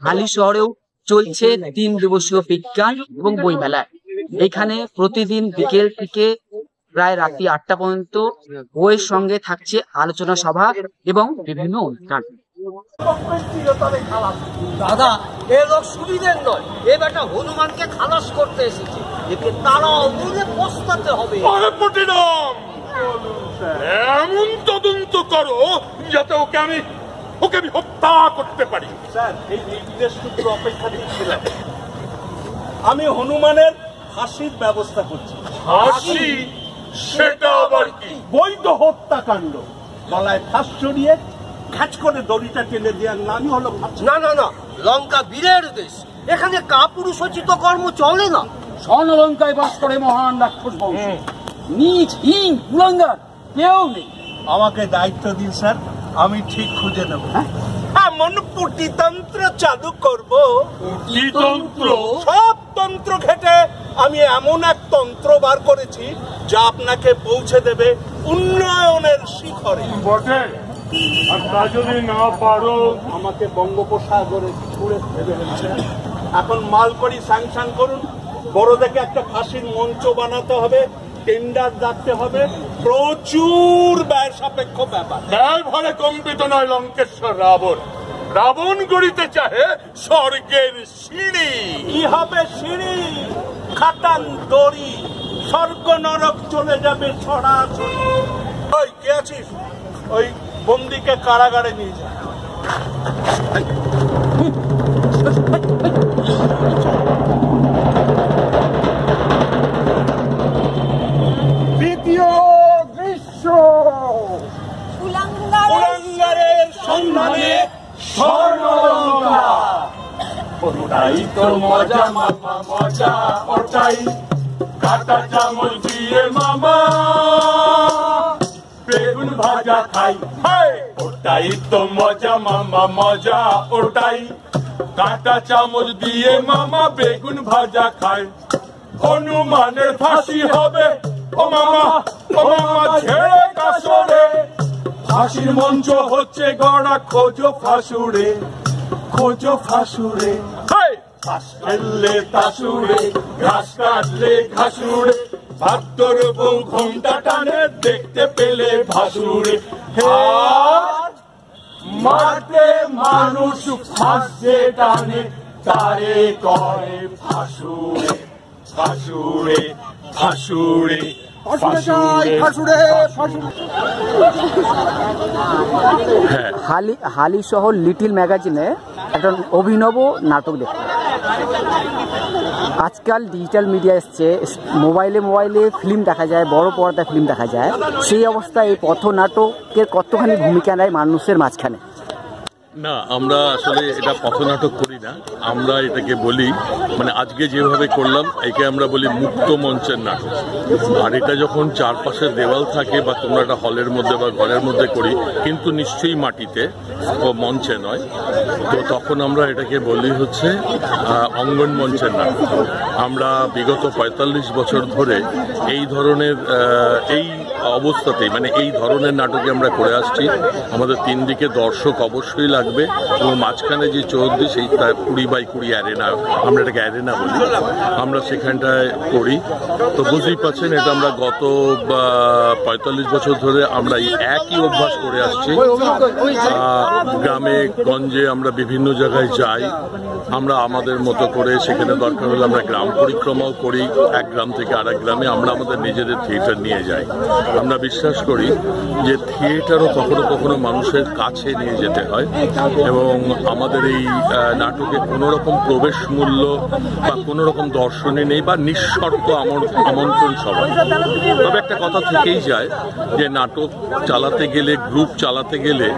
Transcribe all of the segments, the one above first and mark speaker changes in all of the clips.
Speaker 1: হালি শহরেও চলছে 3 দিবসীয় বিজ্ঞান এবং বইমেলা। এখানে প্রতিদিন বিকেল থেকে প্রায় রাত্রি 8টা পর্যন্ত বইয়ের সঙ্গে থাকছে আলোচনা সভা এবং বিভিন্ন অনুষ্ঠান।
Speaker 2: দাদা, এ লোক সুবিধের নয়, এ বেটা হনুমানকে খালাস করতে এসেছে। একে তারাও দিলে পস্তাতে হবে।
Speaker 3: এমন তদন্ত করো যাতে ওকে আমি হত্যা করতে পারি।
Speaker 4: স্যার, এই নির্দেশ সূত্র অপেক্ষা ছিলাম। আমি হনুমানের ফাঁসির ব্যবস্থা করছি।
Speaker 3: ফাঁসি? সেটা আবার কি?
Speaker 4: বৈধ হত্যাকাণ্ড। গলায় ফাঁস চড়িয়ে খ্যাচ করে দড়িটা টেনে দেওয়ার নামই হলো ফাঁসি।
Speaker 2: না না না, লঙ্কা বীরের দেশ, এখানে কাপুরুষোচিত কর্ম চলে না।
Speaker 5: স্বর্ণলঙ্কায় বাস করে মহান রাক্ষস বংশ, নিজ হিং কুলাঙ্গার কেউ নেই।
Speaker 4: আমাকে দায়িত্ব দিন স্যার, আমি ঠিক খুঁজে নেব। এমন পুটিতন্ত্র চালু করব,
Speaker 3: পুটিতন্ত্র?
Speaker 4: সব তন্ত্র ঘেটে আমি এমন এক তন্ত্র বার করেছি যা আপনাকে পৌঁছে দেবে উন্নয়নের শিখরে।
Speaker 3: বটে, আর তা যদি না পারো?
Speaker 4: আমাকে বঙ্গোপসাগরে ছুঁড়ে ফেলে দিচ্ছে। এখন মাল করি স্যাংশন করুন। বড় দেখে একটা ফাঁসির মঞ্চ বানাতে হবে, টেন্ডার ডাকতে হবে, প্রচুর ব্যয় সাপেক্ষ ব্যাপার।
Speaker 3: ব্যয় ভরে কম্পিত নয় লঙ্কেশ্বর রাবণ। রাবণ গড়িতে চাহে স্বর্গের সিঁড়ি।
Speaker 4: কি হবে সিঁড়ি? খাটান দড়ি, স্বর্গ নরক চলে যাবে সরাসরি। ওই কে আছিস? ওই বন্দিকে কারাগারে নিয়ে যা। দ্বিতীয় দৃশ্য, কুলাঙ্গারের সন্ধানে স্বর্ণলঙ্কা।
Speaker 3: ওটাই তো মজা মামা, মজা ওটাই। কাঁটা চামচ দিয়ে মামা বেগুন ভাজা খাই। ওটাই তো মজা মামা, মজা ওটাই। কাঁটা চামচ দিয়ে মামা বেগুন ভাজা খায়। হনুমানের ফাঁসি হবে ও মামা, ও মামা ছেড়ে কাসরে। ফাঁসির মঞ্চ হচ্ছে গড়া, খোঁজো ফাঁসুড়ে, খোঁজো ফাঁসুড়ে। ঘাস খেললে তাসুড়ে, ঘাস কাটলে ঘাসুড়ে। ভাদ্র বউ ঘোমটা টানে, দেখতে পেলে ভাসুড়ে। মারতে মানুষ ফাঁসে টানে, তারে করে ফাঁসুড়ে, ফাঁসুড়ে, ফাঁসুড়ে, ফাঁসুড়ে।
Speaker 1: হালি শহর লিটিল ম্যাগাজিনে একটা অভিনব নাটক দেখতে। আজকাল ডিজিটাল মিডিয়া এসছে, মোবাইলে ফিল্ম দেখা যায়, বড় পর্দায় ফিল্ম দেখা যায়। সেই অবস্থায় এই পথনাটকের কতখানি ভূমিকা নেয় মানুষের মাঝখানে?
Speaker 6: না, আমরা আসলে এটা পথনাটক করি না, আমরা এটাকে বলি, মানে আজকে যেভাবে করলাম একে আমরা বলি মুক্ত মঞ্চের নাটক। আর এটা যখন চারপাশের দেওয়াল থাকে বা তোমরা একটা হলের মধ্যে বা ঘরের মধ্যে করি, কিন্তু নিশ্চয়ই মাটিতে ও মঞ্চে নয়, তো তখন আমরা এটাকে বলি হচ্ছে অঙ্গন মঞ্চের নাটক। আমরা বিগত 45 বছর ধরে এই ধরনের এই অবস্থাতেই, মানে এই ধরনের নাটকে আমরা করে আসছি। আমাদের 3 দিকে দর্শক অবশ্যই লাগবে এবং মাঝখানে যে চৌহদ্দি, সেই 20x20 অ্যারেনা, আমরা এটাকে অ্যারেনা বলি, আমরা সেখানটায় করি। তো বুঝতেই পারছেন, এটা আমরা গত 45 বছর ধরে আমরা এই একই অভ্যাস করে আসছি। গ্রামে গঞ্জে আমরা বিভিন্ন জায়গায় যাই, আমরা আমাদের মতো করে, সেখানে দরকার হলে আমরা গ্রাম পরিক্রমাও করি, এক গ্রাম থেকে আরেক গ্রামে আমরা আমাদের নিজেদের থিয়েটার নিয়ে যাই। আমরা বিশ্বাস করি যে থিয়েটারও কখনো কখনো মানুষের কাছে নিয়ে যেতে হয় এবং আমাদের এই নাটকে কোনো রকম প্রবেশ মূল্য বা কোনো রকম দর্শনী নেই বা নিঃশর্ত আমন্ত্রণ সবাই। তবে একটা কথা থেকেই যায় যে নাটক চালাতে গেলে, গ্রুপ চালাতে গেলে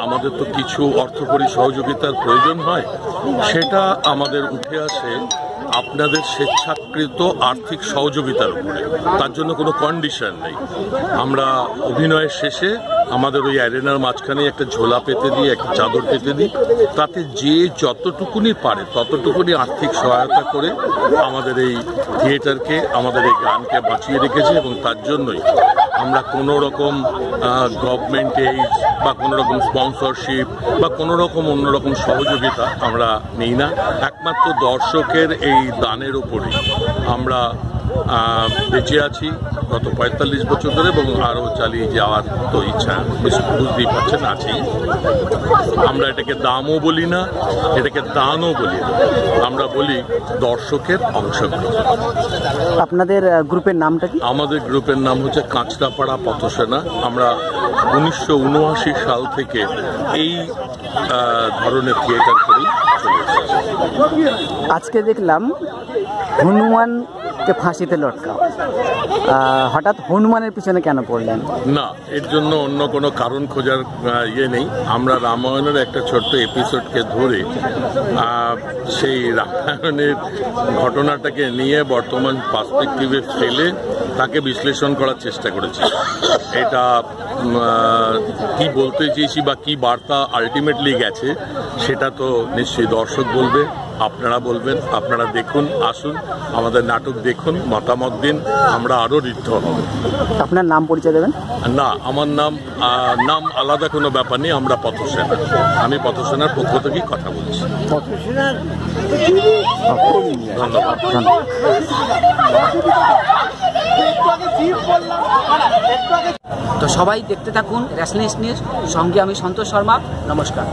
Speaker 6: আমাদের তো কিছু অর্থকরী সহযোগিতার প্রয়োজন হয়। সেটা আমাদের উঠে আসে আপনাদের স্বেচ্ছাকৃত আর্থিক সহযোগিতার উপরে। তার জন্য কোনো কন্ডিশন নেই। আমরা অভিনয়ের শেষে আমাদের ওই অ্যারেনার মাঝখানে একটা ঝোলা পেতে দিই, একটা চাদর পেতে দিই, তাতে যে যতটুকুনি পারে ততটুকুনি আর্থিক সহায়তা করে আমাদের এই থিয়েটারকে, আমাদের এই গানকে বাঁচিয়ে রেখেছে এবং তার জন্যই আমরা কোনো রকম গভর্নমেন্ট এইড বা কোনো রকম স্পন্সরশিপ বা কোনো রকম অন্যরকম সহযোগিতা আমরা নিই না। একমাত্র দর্শকের এই দানের উপরেই আমরা বেঁচে আছি গত ৪৫ বছর ধরে, এবং আরও চালিয়ে যাওয়ার তো ইচ্ছা বুঝতেই পারছেন আছেই। আমরা এটাকে দামও বলি না, এটাকে দানও বলি না, আমরা বলি দর্শকের অংশগ্রহণ।
Speaker 1: আপনাদের গ্রুপের নামটা কি?
Speaker 6: আমাদের গ্রুপের নাম হচ্ছে কাঁচরাপাড়া পথসেনা। আমরা ১৯৭৯ সাল থেকে এই ধরনের থিয়েটার করেই চলে এসেছি।
Speaker 1: আজকে দেখলাম হনুমানকে ফাঁসিতে লটকাও, হঠাৎ হনুমানের পিছনে কেন পড়লেন?
Speaker 6: না, এর জন্য অন্য কোনো কারণ খোঁজার ইয়ে নেই। আমরা রামায়ণের একটা ছোট্ট এপিসোডকে ধরে সেই রামায়ণের ঘটনাটাকে নিয়ে বর্তমান পার্সপেক্টিভে ফেলে তাকে বিশ্লেষণ করার চেষ্টা করেছি। এটা কি বলতে চেয়েছি বা কি বার্তা আলটিমেটলি গেছে সেটা তো নিশ্চয়ই দর্শক বলবে, আপনারা বলবেন। আপনারা দেখুন, আসুন, আমাদের নাটক দেখুন, মতামত দিন, আমরা আরও ঋদ্ধ হব।
Speaker 1: আপনার নাম পরিচয় দেবেন?
Speaker 6: না, আমার নাম আলাদা কোনো ব্যাপার নেই। আমরা পথসেনা, আমি পথসেনার পক্ষ থেকেই কথা বলছি। ধন্যবাদ।
Speaker 1: তো সবাই দেখতে থাকুন রেসলিং নিউজ, সঙ্গে আমি সন্তোষ শর্মা। নমস্কার।